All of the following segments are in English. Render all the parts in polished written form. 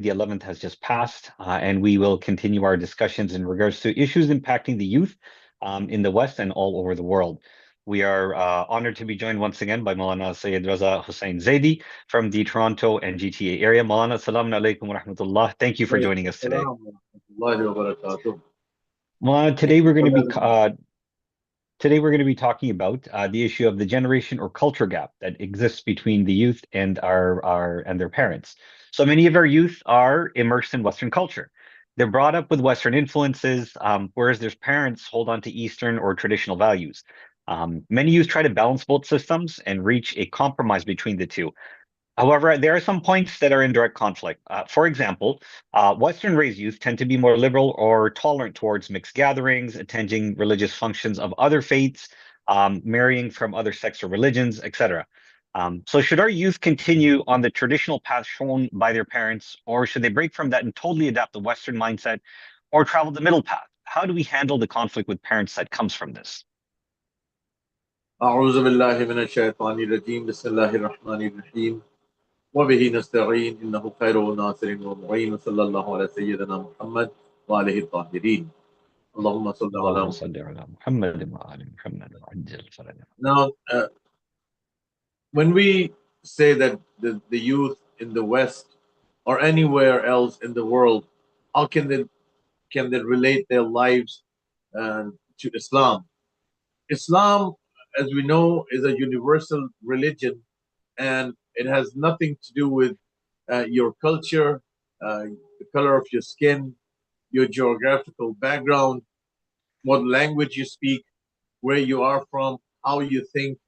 the 11th has just passed, and we will continue our discussions in regards to issues impacting the youth in the West and all over the world. We are honored to be joined once again by Maulana Syed Raza Hussain Zaidi from the Toronto and GTA area. Maulana, assalamu alaikum wa rahmatullah. Thank you for joining us today. Maulana, today we're going to be talking about the issue of the generation or culture gap that exists between the youth and their parents. So many of our youth are immersed in Western culture. They're brought up with Western influences, whereas their parents hold on to Eastern or traditional values. Many youth try to balance both systems and reach a compromise between the two. However, there are some points that are in direct conflict. For example, Western-raised youth tend to be more liberal or tolerant towards mixed gatherings, attending religious functions of other faiths, marrying from other sects or religions, etc. So should our youth continue on the traditional path shown by their parents, or should they break from that and totally adapt the Western mindset, or travel the middle path? How do we handle the conflict with parents that comes from this? أعوذ بالله من الشيطان الرجيم بسم الله الرحمن الرحيم وبه نستعين إنه خير ناصر ومعين صلى الله على سيدنا محمد وآله الطاهرين اللهم صل على محمد وآل محمد وعجل فرجهم. Now, when we say that the youth in the West or anywhere else in the world, how can they relate their lives to Islam? Islam, as we know, is a universal religion, and it has nothing to do with your culture, the color of your skin, your geographical background, what language you speak, where you are from, how you think,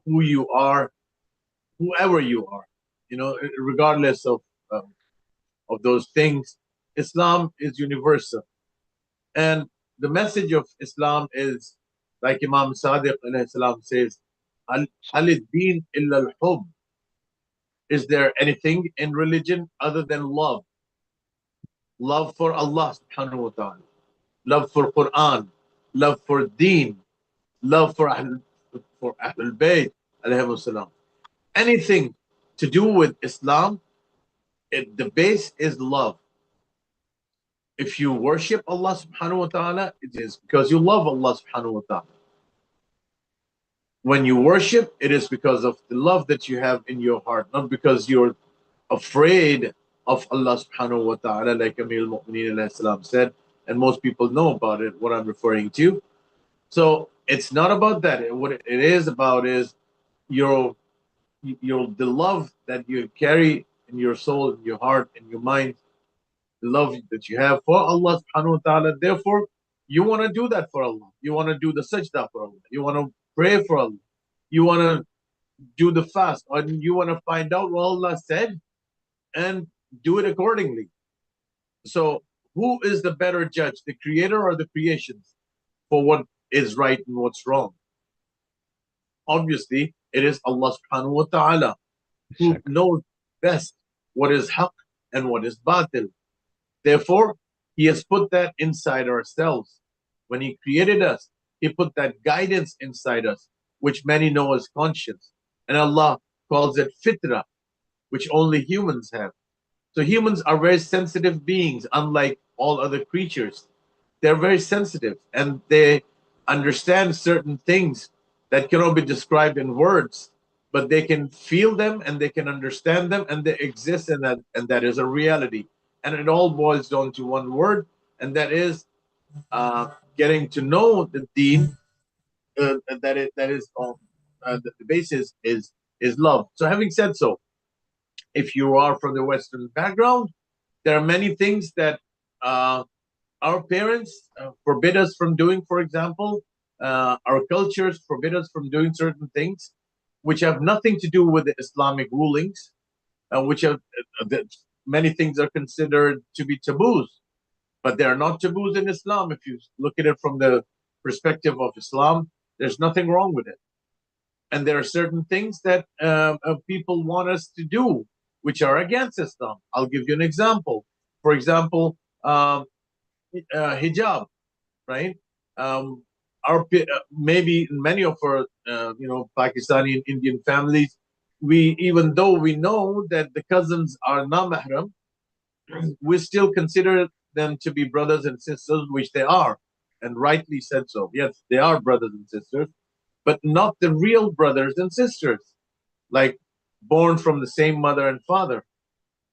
who you are, whoever you are. You know, regardless of those things, Islam is universal, and the message of Islam is, like Imam Sadiq alayhi salam says, Al-Din illa al-hub. Is there anything in religion other than love? Love for Allah subhanahu wa ta'ala, love for Quran, love for Deen, love for Ahlul Bayt alayhi salam. Anything to do with Islam, the base is love. If you worship Allah subhanahu wa ta'ala, it is because you love Allah subhanahu wa ta'ala. When you worship, it is because of the love that you have in your heart, not because you're afraid of Allah subhanahu wa ta'ala, like Amir al-Mu'mineen alayhi salam said, and most people know about it, what I'm referring to. So it's not about that. What it is about is the love that you carry in your soul, in your heart, in your mind, the love that you have for Allah subhanahu wa ta'ala. Therefore, you want to do that for Allah. You want to do the sajda for Allah. You want to pray for Allah. You want to do the fast, or you want to find out what Allah said and do it accordingly. So who is the better judge, the creator or the creations, for what is right and what's wrong? Obviously, it is Allah subhanahu wa ta'ala who knows best what is haqq and what is batil. Therefore, He has put that inside ourselves. When He created us, He put that guidance inside us, which many know as conscience. And Allah calls it fitra, which only humans have. So humans are very sensitive beings, unlike all other creatures. They're very sensitive, and they understand certain things that cannot be described in words, but they can feel them and they can understand them, and they exist, and that is a reality. And it all boils down to one word, and that is getting to know the Deen. The basis is love. So, having said so, if you are from the Western background, there are many things that our parents forbid us from doing. For example, our cultures forbid us from doing certain things which have nothing to do with the Islamic rulings, which have many things are considered to be taboos, but they are not taboos in Islam. If you look at it from the perspective of Islam, there's nothing wrong with it. And there are certain things that people want us to do which are against Islam. I'll give you an example. For example, hijab, right? Maybe many of our Pakistani and Indian families, even though we know that the cousins are not mahram, we still consider them to be brothers and sisters, which they are, and rightly said so. Yes, they are brothers and sisters, but not the real brothers and sisters, like born from the same mother and father.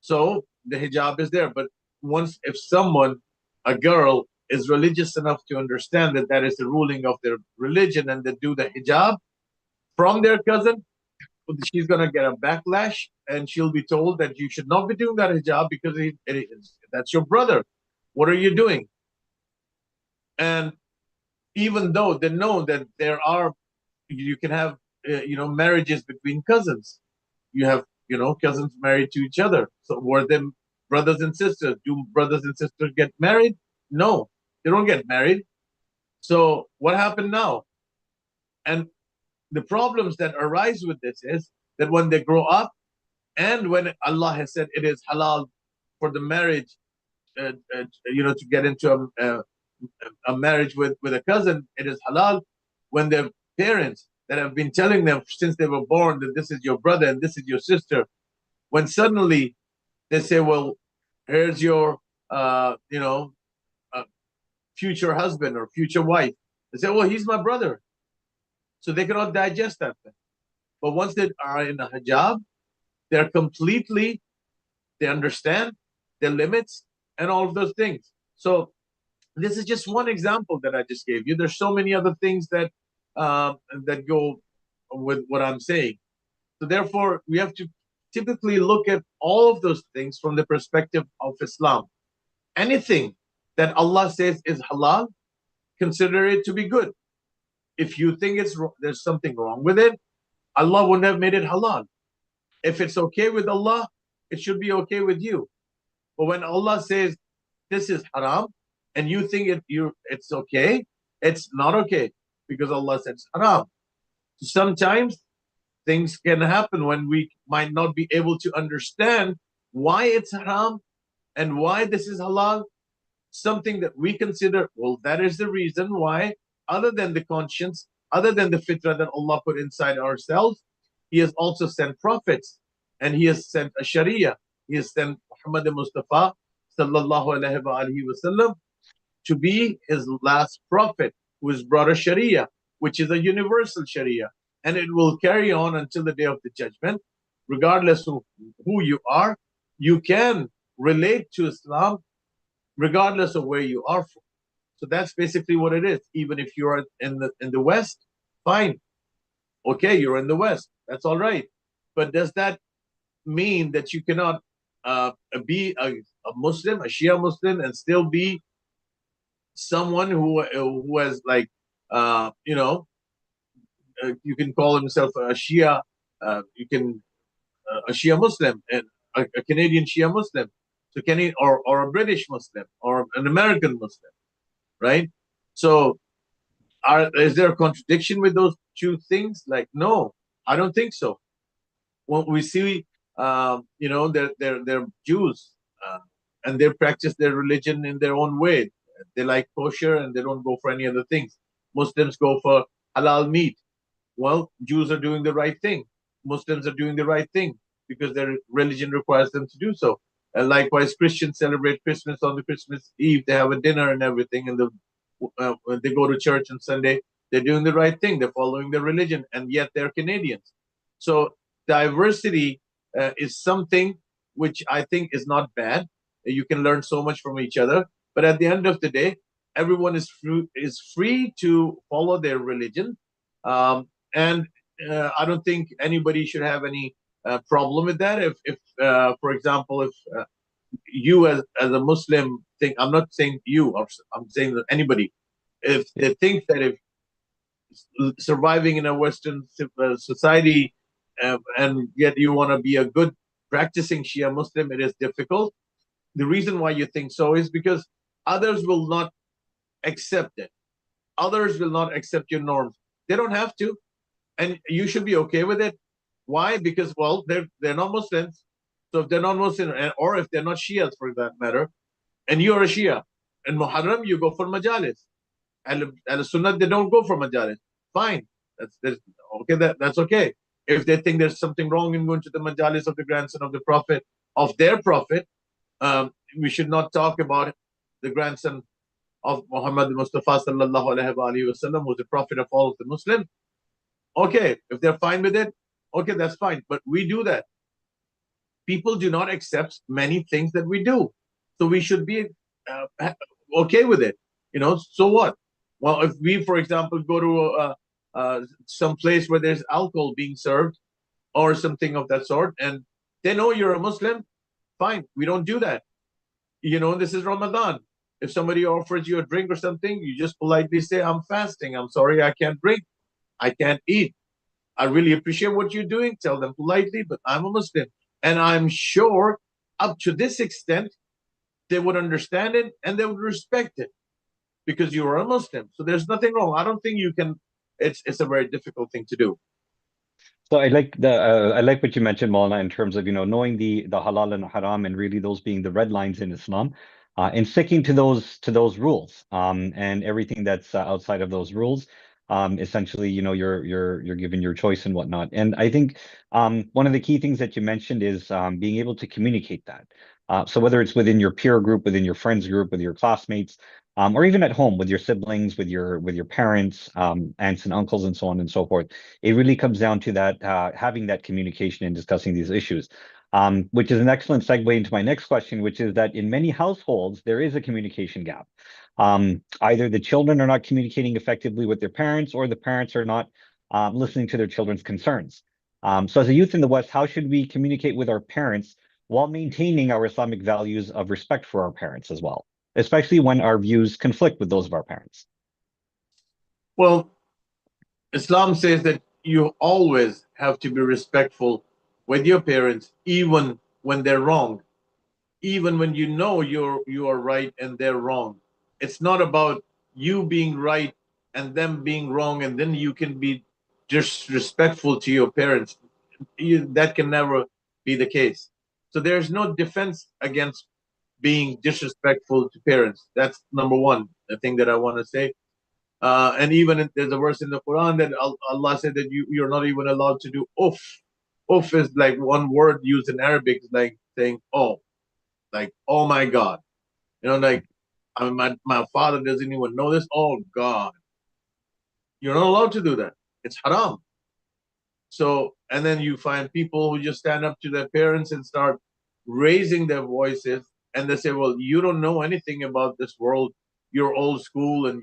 So the hijab is there. But once, if someone, a girl, is religious enough to understand that that is the ruling of their religion and they do the hijab from their cousin, she's going to get a backlash and she'll be told that you should not be doing that hijab because that's your brother. What are you doing? And even though they know that there are, you can have, marriages between cousins. You have, cousins married to each other. So were them brothers and sisters? Do brothers and sisters get married? No, they don't get married. So what happened now? And the problems that arise with this is that when they grow up, and when Allah has said it is halal for the marriage, to get into a marriage with a cousin, it is halal. When their parents that have been telling them since they were born that this is your brother and this is your sister, when suddenly they say, well, here's your future husband or future wife, they say, well, he's my brother. So they cannot digest that thing. But once they are in a hijab, they're completely, they understand their limits and all of those things. So this is just one example that I just gave you. There's so many other things that that go with what I'm saying. So therefore, we have to typically look at all of those things from the perspective of Islam. Anything that Allah says is halal, consider it to be good. If you think there's something wrong with it, Allah wouldn't have made it halal. If it's okay with Allah, it should be okay with you. But when Allah says this is haram and you think it's okay, it's not okay because Allah said it's haram. Sometimes things can happen when we might not be able to understand why it's haram and why this is halal. Something that we consider, well, that is the reason why, other than the conscience, other than the fitrah that Allah put inside ourselves, He has also sent prophets and He has sent a Sharia. He has sent Muhammad Mustafa sallallahu alaihi wasallam to be His last prophet, who has brought a Sharia, which is a universal Sharia, and it will carry on until the day of the judgment. Regardless of who you are, you can relate to Islam regardless of where you are from. So that's basically what it is. Even if you are in the West, fine. Okay, you're in the West. That's all right. But does that mean that you cannot be a Muslim, a Shia Muslim, and still be someone who has like you can call himself a Shia, you can a Shia Muslim and a Canadian Shia Muslim, so or a British Muslim or an American Muslim, right? So is there a contradiction with those two things? Like, no, I don't think so. When we see, they're Jews and they practice their religion in their own way. They like kosher and they don't go for any other things. Muslims go for halal meat. Well, Jews are doing the right thing. Muslims are doing the right thing because their religion requires them to do so. And likewise, Christians celebrate Christmas on the Christmas Eve. They have a dinner and everything, and when they go to church on Sunday, they're doing the right thing. They're following their religion, and yet they're Canadians. So diversity is something which I think is not bad. You can learn so much from each other. But at the end of the day, everyone is free to follow their religion. And I don't think anybody should have any problem with that. If for example, if you as a Muslim think, I'm not saying you, I'm saying that anybody, if they think that if surviving in a Western society and yet you want to be a good practicing Shia Muslim, it is difficult. The reason why you think so is because others will not accept it. Others will not accept your norms. They don't have to. And you should be okay with it. Why? Because, well, they're not Muslims. So if they're not Muslim, or if they're not Shias for that matter, and you're a Shia, and Muharram, you go for Majalis. And Sunnah, they don't go for Majalis. Fine. That's okay. If they think there's something wrong in going to the Majalis of the grandson of the Prophet, of their Prophet, we should not talk about the grandson of Muhammad Mustafa sallallahu alaihi wasallam, who's the prophet of all of the Muslims. Okay, if they're fine with it, okay, that's fine. But we do that. People do not accept many things that we do, so we should be okay with it. So what? Well, if we, for example, go to some place where there's alcohol being served or something of that sort, and they know you're a Muslim, fine. We don't do that. This is Ramadan. If somebody offers you a drink or something, you just politely say, I'm fasting. I'm sorry, I can't drink. I can't eat. I really appreciate what you're doing. Tell them politely, but I'm a Muslim. And I'm sure up to this extent, they would understand it and they would respect it because you are a Muslim. So there's nothing wrong. I don't think you can. It's a very difficult thing to do. So I like what you mentioned, Maulana, in terms of knowing the halal and haram, and really those being the red lines in Islam, and sticking to those rules, and everything that's outside of those rules, essentially, you're given your choice and whatnot. And I think one of the key things that you mentioned is being able to communicate that. So whether it's within your peer group, within your friends group, with your classmates, or even at home with your siblings, with your parents, aunts and uncles, and so on and so forth. It really comes down to that having that communication and discussing these issues, which is an excellent segue into my next question, which is that in many households there is a communication gap. Either the children are not communicating effectively with their parents, or the parents are not listening to their children's concerns. So as a youth in the West, how should we communicate with our parents while maintaining our Islamic values of respect for our parents as well, especially when our views conflict with those of our parents? Well, Islam says that you always have to be respectful with your parents, even when they're wrong, even when you are right and they're wrong. It's not about you being right and them being wrong, and then you can be disrespectful to your parents. That can never be the case. So there's no defense against being disrespectful to parents. That's number one, the thing that I want to say. And even there's a verse in the Quran that Allah said that you're not even allowed to do uff. Uff is like one word used in Arabic, like saying oh, like oh my God, like my father doesn't even know this. Oh God, you're not allowed to do that. It's haram. So, and then you find people who just stand up to their parents and start raising their voices, and they say, well, you don't know anything about this world. You're old school, and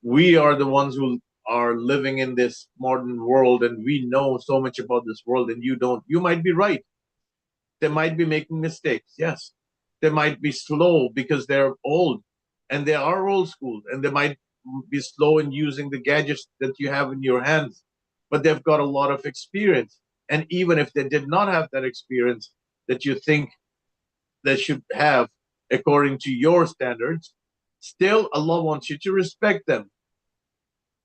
we are the ones who are living in this modern world, and we know so much about this world, and you don't. You might be right. They might be making mistakes. Yes. They might be slow because they're old, and they are old school, and they might be slow in using the gadgets that you have in your hands, but they've got a lot of experience. And even if they did not have that experience that you think they should have according to your standards, still Allah wants you to respect them.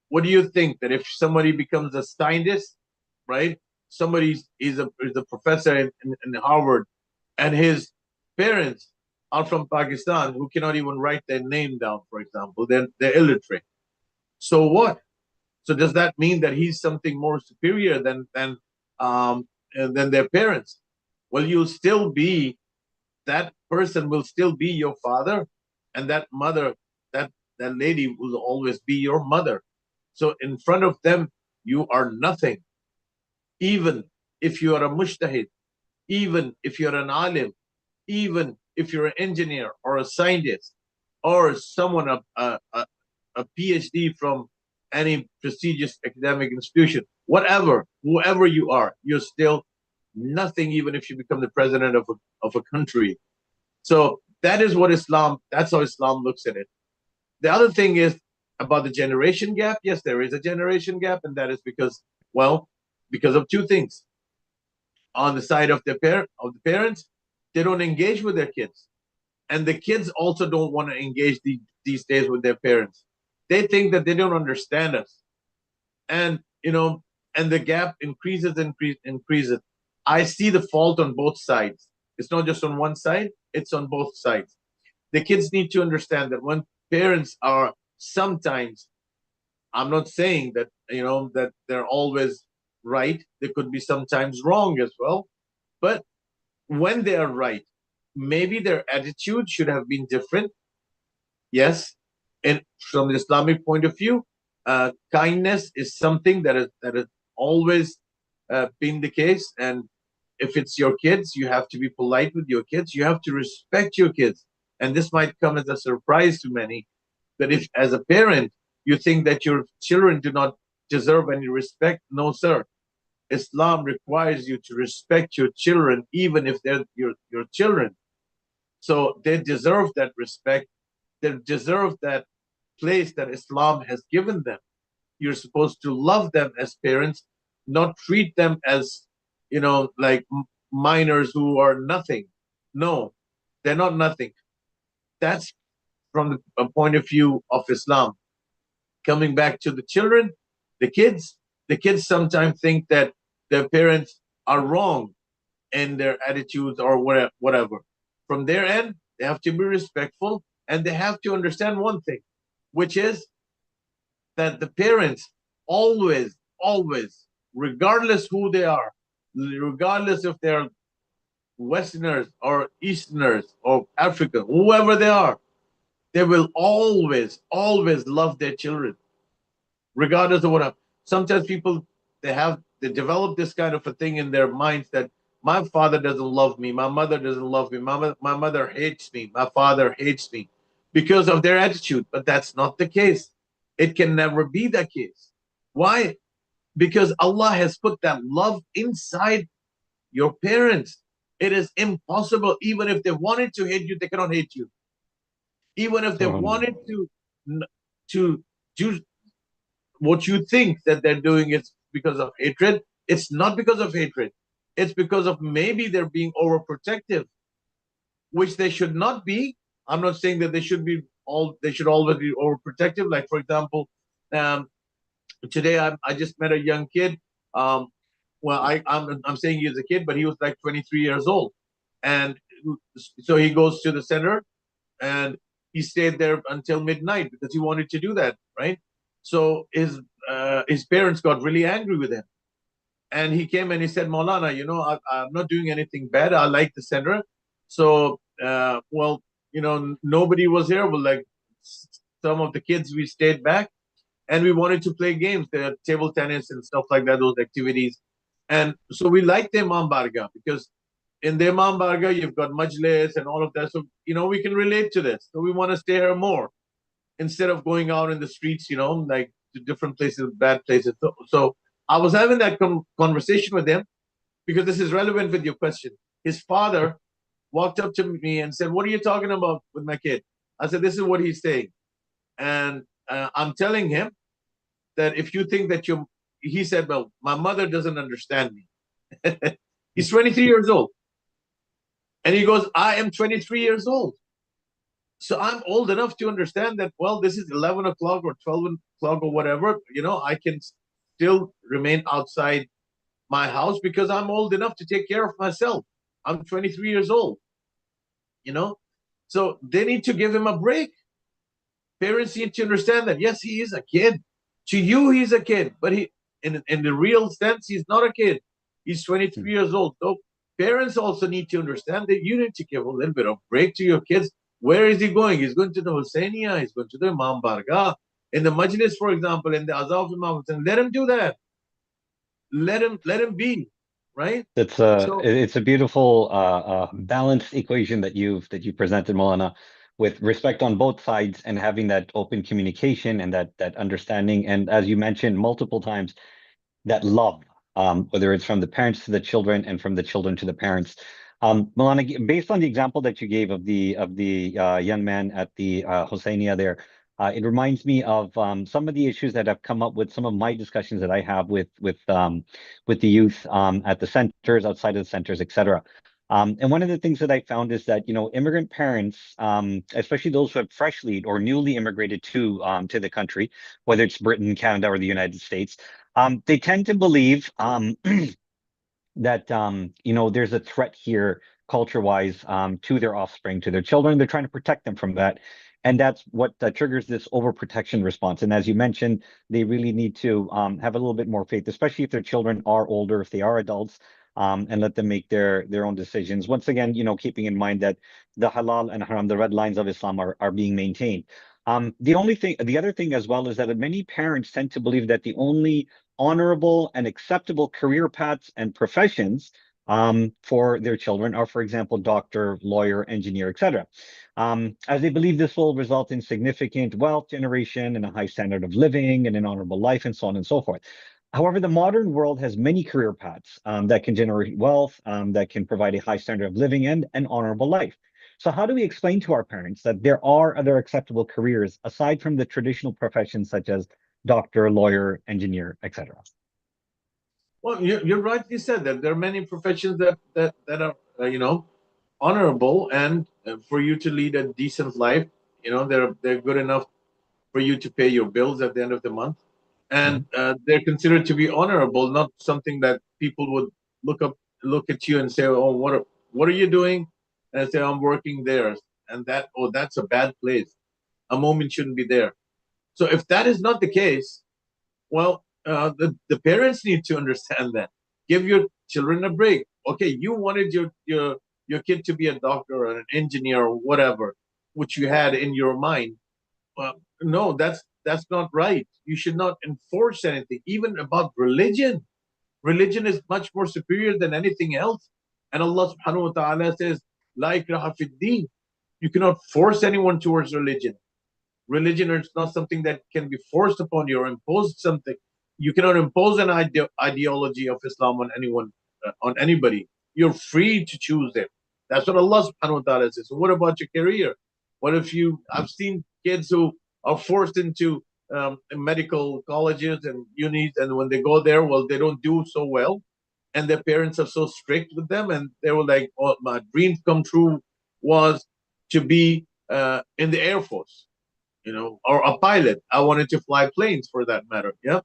What do you think that if somebody becomes a scientist, right? Somebody is a professor in Harvard, and his parents are from Pakistan who cannot even write their name down, for example, they're illiterate. So what? So does that mean that he's something more superior than their parents? Well, you'll still be, that person will still be your father, and that mother, that lady will always be your mother. So in front of them, you are nothing. Even if you are a mujtahid, even if you're an alim, even if you're an engineer or a scientist or someone, a PhD from any prestigious academic institution, whoever you are, you're still nothing, even if you become the president of a country. So that is what that's how Islam looks at it. The other thing is about the generation gap. Yes, there is a generation gap, and that is because of two things. On the side of the parents, they don't engage with their kids, and the kids also don't want to engage these days with their parents. They think that they don't understand us, and the gap increases. I see the fault on both sides. It's not just on one side, it's on both sides. The kids need to understand that when parents are sometimes, I'm not saying that that they're always right, they could be sometimes wrong as well, but when they are right, maybe their attitude should have been different. Yes, and from the Islamic point of view, kindness is something that has always been the case. And if it's your kids, you have to be polite with your kids. You have to respect your kids. And this might come as a surprise to many, that if, as a parent, you think that your children do not deserve any respect, no, sir. Islam requires you to respect your children, even if they're your children. So they deserve that respect. They deserve that place that Islam has given them. You're supposed to love them as parents, not treat them as, like minors who are nothing. No, they're not nothing. That's from the point of view of Islam. Coming back to the children, the kids sometimes think that their parents are wrong in their attitudes or whatever. From their end, they have to be respectful, and they have to understand one thing, which is that the parents always, regardless who they are, regardless if they're Westerners or Easterners or African, whoever they are, they will always love their children, regardless of what. Sometimes people, they develop this kind of a thing in their minds that my father doesn't love me, my mother doesn't love me, my mother hates me, my father hates me, because of their attitude. But that's not the case. It can never be the case. Why? Because Allah has put that love inside your parents. It is impossible. Even if they wanted to hate you, they cannot hate you. Even if they wanted to do what you think that they're doing is because of hatred, it's not because of hatred. It's because of maybe they're being overprotective, which they should not be. I'm not saying that they should always be overprotective. Like, for example, today I just met a young kid. Well, I'm saying he's a kid, but he was like 23 years old, and so he goes to the center, and he stayed there until midnight because he wanted to do that, right? So his parents got really angry with him, and he came and he said, Maulana, I'm not doing anything bad. I like the center. So, well, nobody was here. But like some of the kids, we stayed back, and we wanted to play games, the table tennis and stuff like that, those activities. And so we like the Imam Barga because in the Imam Barga, you've got majlis and all of that. So, we can relate to this. So we want to stay here more instead of going out in the streets, like to different places, bad places. So I was having that conversation with him because this is relevant with your question. His father walked up to me and said, what are you talking about with my kid? I said, this is what he's saying. And I'm telling him that if you think that he said, well, my mother doesn't understand me. He's 23 years old. And he goes, I am 23 years old. So I'm old enough to understand that, well, this is 11 o'clock or 12 o'clock or whatever. I can still remain outside my house because I'm old enough to take care of myself. I'm 23 years old. So they need to give him a break. Parents need to understand that, yes, he is a kid. To you, he's a kid, but in the real sense, he's not a kid. He's 23 years old. So parents also need to understand that you need to give a little bit of break to your kids. Where is he going? He's going to the Hussainia. He's going to the Imam Barga. In the Majlis, for example, in the Azaf Imam Hussain, let him do that. Let him be, right? It's a beautiful balanced equation that you presented, Maulana, with respect on both sides and having that open communication and that understanding, and as you mentioned multiple times, that love, whether it's from the parents to the children and from the children to the parents. Maulana, based on the example that you gave of the young man at the Hussainia there, it reminds me of some of the issues that have come up with some of my discussions that I have with the youth at the centers, outside of the centers, etc. And one of the things that I found is that immigrant parents, especially those who have freshly or newly immigrated to the country, whether it's Britain, Canada, or the United States, they tend to believe that there's a threat here culture-wise to their offspring, to their children. They're trying to protect them from that. And that's what triggers this overprotection response. And as you mentioned, they really need to have a little bit more faith, especially if their children are older, if they are adults. and let them make their own decisions. Once again, keeping in mind that the halal and haram, the red lines of Islam, are being maintained. The other thing as well is that many parents tend to believe that the only honorable and acceptable career paths and professions for their children are, for example, doctor, lawyer, engineer, etc. As they believe this will result in significant wealth generation and a high standard of living and an honorable life and so on and so forth. However, the modern world has many career paths that can generate wealth, that can provide a high standard of living and an honorable life. So how do we explain to our parents that there are other acceptable careers aside from the traditional professions such as doctor, lawyer, engineer, etc.? Well, you're right. You said that there are many professions that are honorable, and for you to lead a decent life, they're good enough for you to pay your bills at the end of the month, and they're considered to be honorable, not something that people would look at you and say, "Oh, what are you doing?" And say, "I'm working there," and that's a bad place. A moment shouldn't be there. So if that is not the case, well, the parents need to understand that. Give your children a break. Okay, you wanted your kid to be a doctor or an engineer or whatever, which you had in your mind. No, that's not right. You should not enforce anything, even about religion. Religion is much more superior than anything else. And Allah subhanahu wa ta'ala says, La ikraha fid deen. You cannot force anyone towards religion. Religion is not something that can be forced upon you or imposed something. You cannot impose an ideology of Islam on anyone, on anybody. You're free to choose it. That's what Allah subhanahu wa ta'ala says. So what about your career? What if I've seen kids who are forced into medical colleges and unis, and when they go there, well, they don't do so well. And their parents are so strict with them. And they were like, oh, my dream come true was to be in the Air Force, or a pilot. I wanted to fly planes for that matter. Yeah.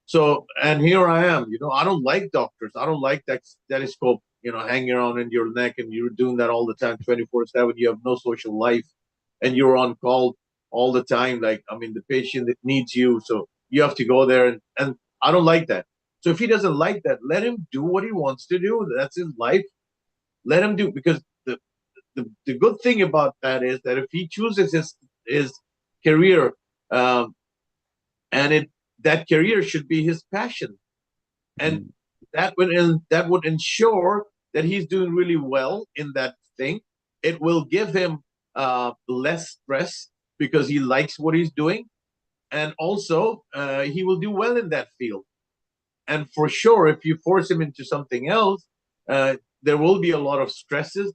So, and here I am, I don't like doctors. I don't like that stethoscope, hanging around in your neck, and you're doing that all the time, 24/7. You have no social life, and you're on call all the time. Like, I mean, the patient that needs you. So you have to go there, and I don't like that. So if he doesn't like that, let him do what he wants to do. That's his life. Let him do, because the good thing about that is that if he chooses his career, and that career should be his passion, and that would ensure that he's doing really well in that thing. It will give him less stress because he likes what he's doing, and also he will do well in that field. And for sure, if you force him into something else, there will be a lot of stresses.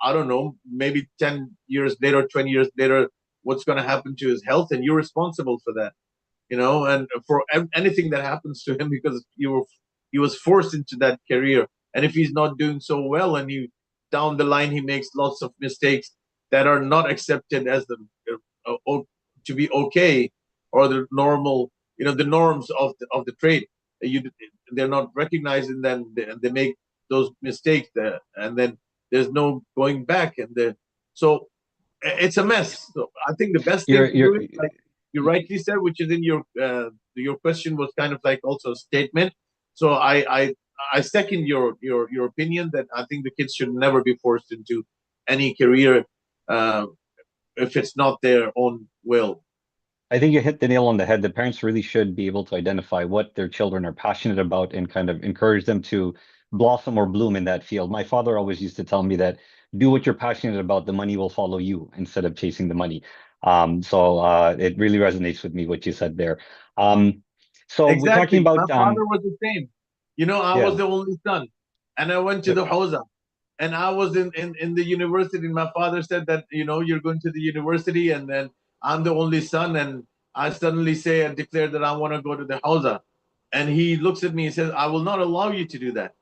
I don't know, maybe 10 years later, 20 years later, what's going to happen to his health, and you're responsible for that, and for anything that happens to him, because he was forced into that career. And if he's not doing so well, and down the line he makes lots of mistakes that are not accepted as to be okay, or the normal, the norms of the trade, they're not recognized, and then they make those mistakes there, and then there's no going back, so it's a mess. So I think the best thing to do is, like you rightly said, which is in your question, was kind of like also a statement. So I second your opinion that I think the kids should never be forced into any career if it's not their own will. I think you hit the nail on the head. The parents really should be able to identify what their children are passionate about and kind of encourage them to blossom or bloom in that field. My father always used to tell me that do what you're passionate about, the money will follow you instead of chasing the money. So it really resonates with me what you said there. So we're talking Exactly. about My father was the same. I was the only son, and I went to the Hausa, and I was in the university. And my father said that you're going to the university, and then I'm the only son, and I suddenly say and declare that I want to go to the Hausa, and he looks at me and says, "I will not allow you to do that."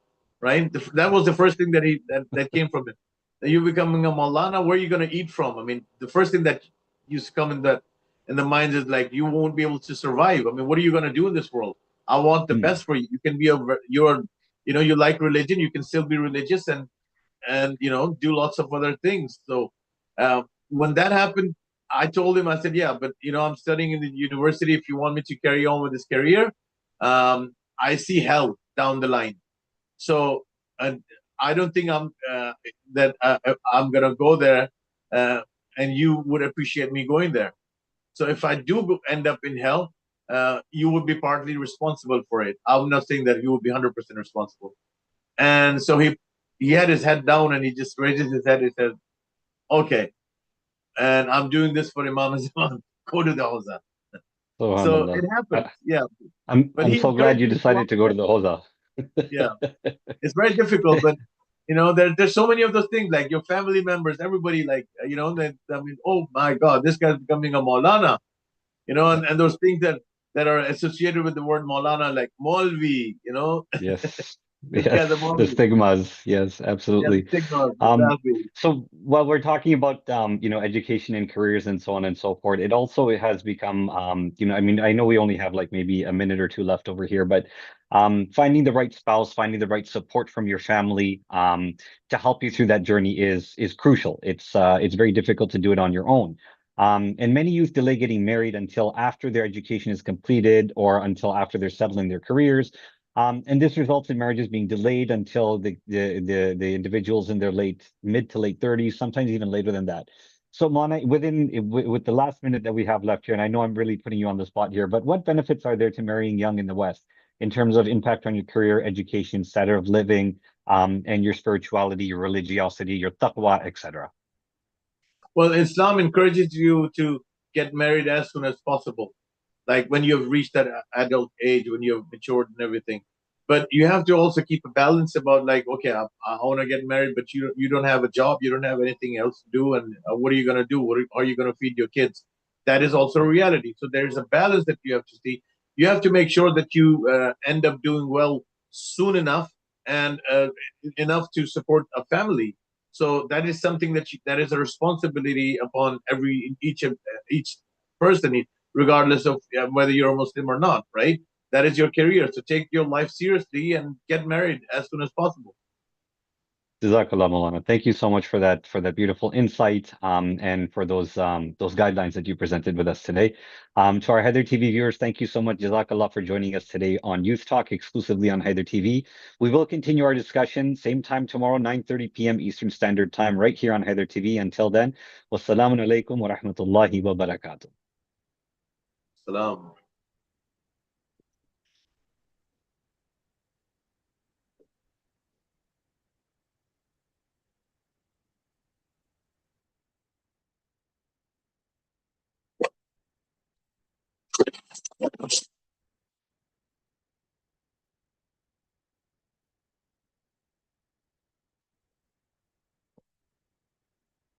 Right? That was the first thing that came from it. That you're becoming a Maulana. Where are you going to eat from? I mean, the first thing that used to come in the mind is like, you won't be able to survive. I mean, what are you going to do in this world? I want the best for you. You can be you like religion. You can still be religious and do lots of other things. So when that happened, I told him, I said, yeah, but I'm studying in the university. If you want me to carry on with this career, I see hell down the line. So I don't think I'm gonna go there, and you would appreciate me going there. So if I do end up in hell, you would be partly responsible for it. I'm not saying that you would be 100% responsible. And so he had his head down and he just raises his head. He said, "Okay, and I'm doing this for Imam Azman. Go to the Hawza." So it Subhanallah. happens, yeah. But I'm he so glad you encourages you. decided to go to the Hawza. Yeah, it's very difficult, but there's so many of those things, like your family members, everybody, like oh my God, this guy's becoming a Maulana, and those things that are associated with the word Maulana, like Maulvi, Yes. this guy's a Yes. The Maulvi. stigmas. Yes, Yeah, the absolutely. stigma, Um, exactly. so while we're talking about education and careers and so on and so forth, it also has become I mean, I know we only have like maybe a minute or two left over here, but finding the right spouse, finding the right support from your family to help you through that journey is crucial. It's very difficult to do it on your own. And many youth delay getting married until after their education is completed or until after they're settled in their careers. And this results in marriages being delayed until the individuals in their mid to late 30s, sometimes even later than that. So, Mana, with the last minute that we have left here, and I know I'm really putting you on the spot here, but what benefits are there to marrying young in the West in terms of impact on your career, education, standard of living, and your spirituality, your religiosity, your taqwa, etc.? Well, Islam encourages you to get married as soon as possible, like when you've reached that adult age, when you've matured and everything. But you have to also keep a balance about, like, okay, I want to get married, but you don't have a job, you don't have anything else to do, and what are you going to do? How are you going to feed your kids? That is also a reality. So there is a balance that you have to see. You have to make sure that you end up doing well soon enough, and enough to support a family. So that is something that is a responsibility upon each person, regardless of whether you're a Muslim or not, right? That is your career. So take your life seriously and get married as soon as possible. Jazakallah, Maulana. Thank you so much for that beautiful insight and for those guidelines that you presented with us today. To our Hyder TV viewers, thank you so much, Jazakallah, for joining us today on Youth Talk exclusively on Hyder TV. We will continue our discussion same time tomorrow, 9:30 p.m. Eastern Standard Time, right here on Hyder TV. Until then, wassalamu alaikum wa rahmatullahi wa barakatuh. Salam.